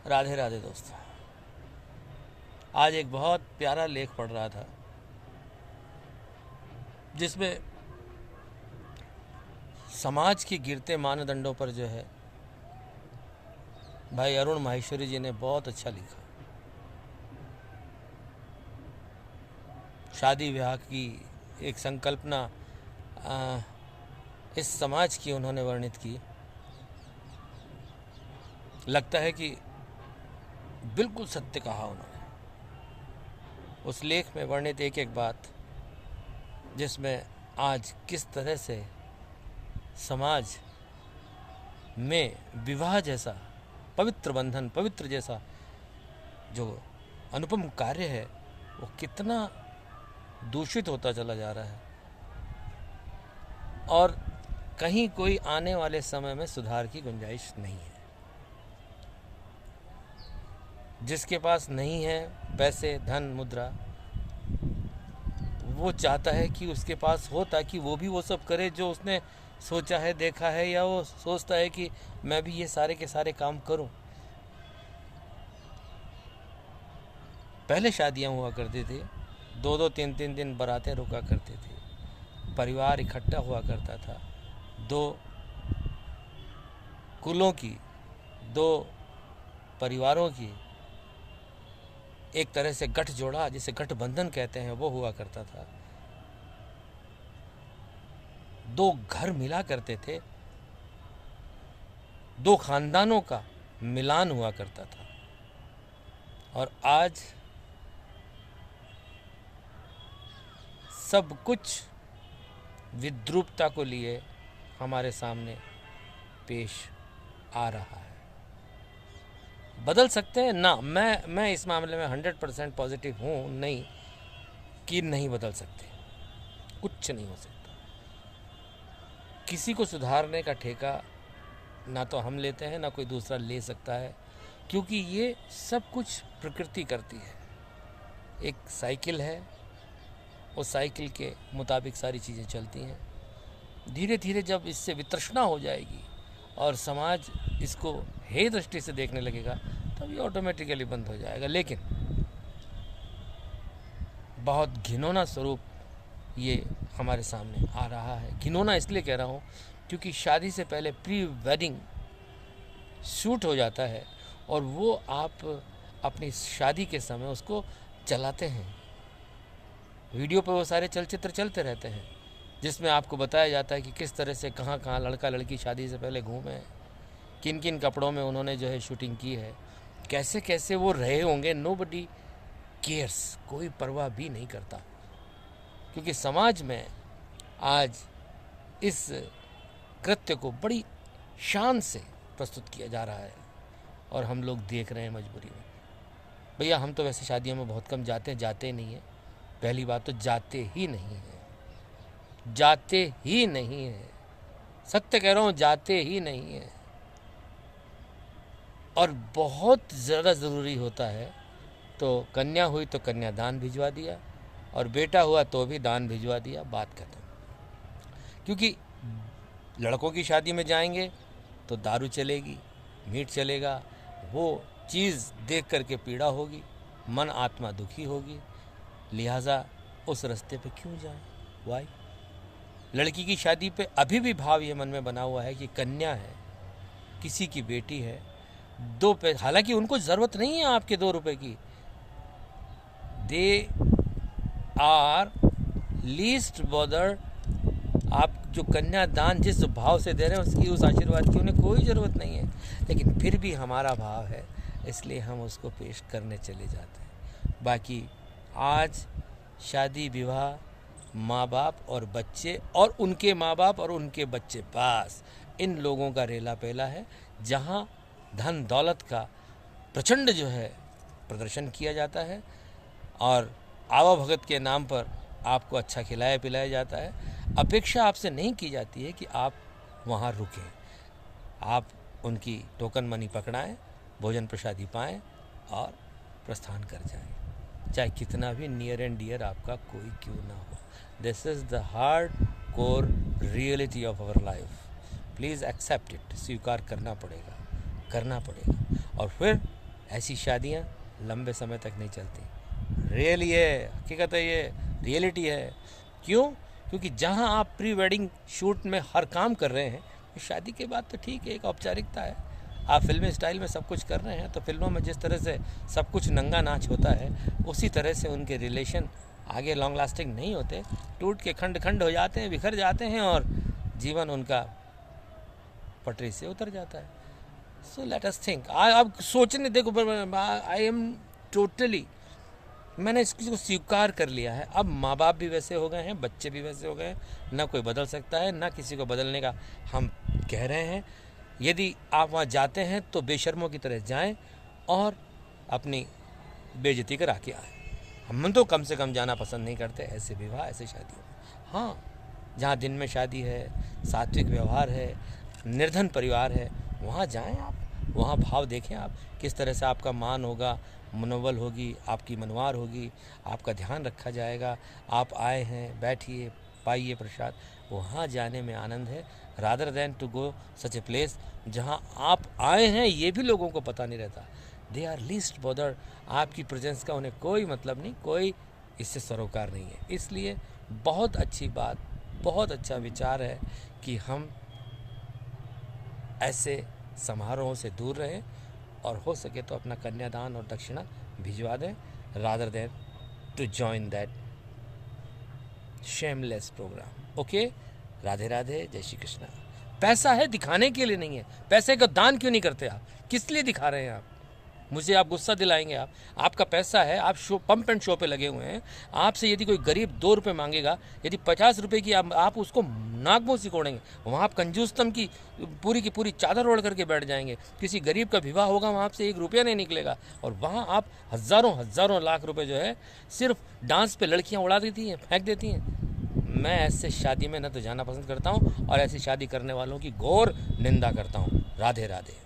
राधे राधे दोस्तों। आज एक बहुत प्यारा लेख पढ़ रहा था जिसमें समाज के गिरते मानदंडों पर जो है भाई अरुण माहेश्वरी जी ने बहुत अच्छा लिखा। शादी ब्याह की एक संकल्पना इस समाज की उन्होंने वर्णित की। लगता है कि बिल्कुल सत्य कहा उन्होंने उस लेख में वर्णित एक एक बात, जिसमें आज किस तरह से समाज में विवाह जैसा पवित्र बंधन, पवित्र जैसा जो अनुपम कार्य है वो कितना दूषित होता चला जा रहा है और कहीं कोई आने वाले समय में सुधार की गुंजाइश नहीं है। जिसके पास नहीं है पैसे, धन, मुद्रा, वो चाहता है कि उसके पास हो ताकि वो भी वो सब करे जो उसने सोचा है, देखा है, या वो सोचता है कि मैं भी ये सारे के सारे काम करूं। पहले शादियां हुआ करती थी, 2-2, 3-3 दिन बारातें रुका करती थी, परिवार इकट्ठा हुआ करता था, 2 कुलों की, 2 परिवारों की एक तरह से गठजोड़ा, जिसे गठबंधन कहते हैं, वो हुआ करता था। 2 घर मिला करते थे, 2 खानदानों का मिलान हुआ करता था। और आज सब कुछ विद्रूपता को लिए हमारे सामने पेश आ रहा है। बदल सकते हैं ना, मैं इस मामले में 100% पॉजिटिव हूँ, नहीं कि नहीं बदल सकते, कुछ नहीं हो सकता। किसी को सुधारने का ठेका ना तो हम लेते हैं, ना कोई दूसरा ले सकता है, क्योंकि ये सब कुछ प्रकृति करती है। एक साइकिल है, उस साइकिल के मुताबिक सारी चीज़ें चलती हैं। धीरे धीरे जब इससे वितृष्णा हो जाएगी और समाज इसको हे दृष्टि से देखने लगेगा, तब ये ऑटोमेटिकली बंद हो जाएगा। लेकिन बहुत घिनौना स्वरूप ये हमारे सामने आ रहा है। घिनौना इसलिए कह रहा हूँ क्योंकि शादी से पहले प्री वेडिंग शूट हो जाता है और वो आप अपनी शादी के समय उसको चलाते हैं। वीडियो पर वो सारे चलचित्र चलते रहते हैं जिसमें आपको बताया जाता है कि किस तरह से कहाँ कहाँ लड़का लड़की शादी से पहले घूमे हैं, किन किन कपड़ों में उन्होंने जो है शूटिंग की है, कैसे कैसे वो रहे होंगे। नोबडी केयर्स, कोई परवाह भी नहीं करता, क्योंकि समाज में आज इस कृत्य को बड़ी शान से प्रस्तुत किया जा रहा है और हम लोग देख रहे हैं मजबूरी में। भैया हम तो वैसे शादियों में बहुत कम जाते नहीं हैं। पहली बात तो जाते ही नहीं हैं, जाते ही नहीं हैं, सत्य कह रहा हूँ, जाते ही नहीं हैं। और बहुत ज़्यादा ज़रूरी होता है तो कन्या हुई तो कन्यादान भिजवा दिया, और बेटा हुआ तो भी दान भिजवा दिया, बात खत्म। क्योंकि लड़कों की शादी में जाएंगे तो दारू चलेगी, मीट चलेगा, वो चीज़ देख करके पीड़ा होगी, मन आत्मा दुखी होगी, लिहाजा उस रास्ते पे क्यों जाएं? वाई? लड़की की शादी पे अभी भी भाव ये मन में बना हुआ है कि कन्या है, किसी की बेटी है, 2 पैसे, हालांकि उनको ज़रूरत नहीं है आपके 2 रुपए की, दे आर लीस्ट बॉदर। आप जो कन्यादान जिस भाव से दे रहे हैं उसकी, उस आशीर्वाद की उन्हें कोई ज़रूरत नहीं है, लेकिन फिर भी हमारा भाव है, इसलिए हम उसको पेश करने चले जाते हैं। बाकी आज शादी विवाह माँ बाप और बच्चे और उनके माँ बाप और उनके बच्चे, बस इन लोगों का रेला पेला है, जहाँ धन दौलत का प्रचंड जो है प्रदर्शन किया जाता है और आवाभगत के नाम पर आपको अच्छा खिलाया पिलाया जाता है। अपेक्षा आपसे नहीं की जाती है कि आप वहाँ रुकें, आप उनकी टोकन मनी पकड़ाएं, भोजन प्रसादी पाएं और प्रस्थान कर जाएं, चाहे कितना भी नियर एंड डियर आपका कोई क्यों ना हो। This is the hard core reality of our life. Please accept it, स्वीकार करना पड़ेगा। और फिर ऐसी शादियाँ लंबे समय तक नहीं चलती। रियली है, हकीकत है, ये रियलिटी है। क्यों? क्योंकि जहाँ आप प्री वेडिंग शूट में हर काम कर रहे हैं, शादी के बाद तो ठीक है, एक औपचारिकता है। आप फिल्मी स्टाइल में सब कुछ कर रहे हैं, तो फिल्मों में जिस तरह से सब कुछ नंगा नाच होता है, उसी तरह से उनके रिलेशन आगे लॉन्ग लास्टिंग नहीं होते, टूट के खंड खंड हो जाते हैं, बिखर जाते हैं और जीवन उनका पटरी से उतर जाता है। So let us think. अब सोचने देखो, आई एम टोटली, मैंने इस चीज़ को स्वीकार कर लिया है। अब माँ बाप भी वैसे हो गए हैं, बच्चे भी वैसे हो गए हैं, ना कोई बदल सकता है, ना किसी को बदलने का हम कह रहे हैं। यदि आप वहाँ जाते हैं तो बेशर्मों की तरह जाएं और अपनी बेइज्जती करा के आए। हम तो कम से कम जाना पसंद नहीं करते ऐसे विवाह, ऐसे शादियों में। हाँ, जहाँ दिन में शादी है, सात्विक व्यवहार है, निर्धन परिवार है, वहाँ जाएं आप, वहाँ भाव देखें आप, किस तरह से आपका मान होगा, मनोबल होगी, आपकी मनवार होगी, आपका ध्यान रखा जाएगा। आप आए हैं, बैठिए, पाइए प्रसाद। वहाँ जाने में आनंद है, rather than to go such a place जहाँ आप आए हैं ये भी लोगों को पता नहीं रहता। दे आर लीस्ट बॉदर्ड, आपकी प्रेजेंस का उन्हें कोई मतलब नहीं, कोई इससे सरोकार नहीं है। इसलिए बहुत अच्छी बात, बहुत अच्छा विचार है कि हम ऐसे समारोहों से दूर रहें और हो सके तो अपना कन्यादान और दक्षिणा भिजवा दें, rather than to join that shameless programme. Okay, Radhe Radhe, जय श्री कृष्णा। पैसा है दिखाने के लिए नहीं है। पैसे का दान क्यों नहीं करते आप? किस लिए दिखा रहे हैं आप? मुझे आप गुस्सा दिलाएंगे। आपका पैसा है, आप शो पंप एंड शो पे लगे हुए हैं। आपसे यदि कोई गरीब 2 रुपये मांगेगा, यदि 50 रुपये की आप उसको नाक मुँह सिकोड़ेंगे। वहाँ आप कंजूसतम की पूरी चादर ओढ़ करके बैठ जाएंगे। किसी गरीब का विवाह होगा, वहाँ आपसे 1 रुपया नहीं निकलेगा, और वहाँ आप हज़ारों लाख रुपये जो है सिर्फ डांस पे लड़कियाँ उड़ा देती हैं, फेंक देती हैं। मैं ऐसे शादी में न तो जाना पसंद करता हूँ और ऐसी शादी करने वालों की घोर निंदा करता हूँ। राधे राधे।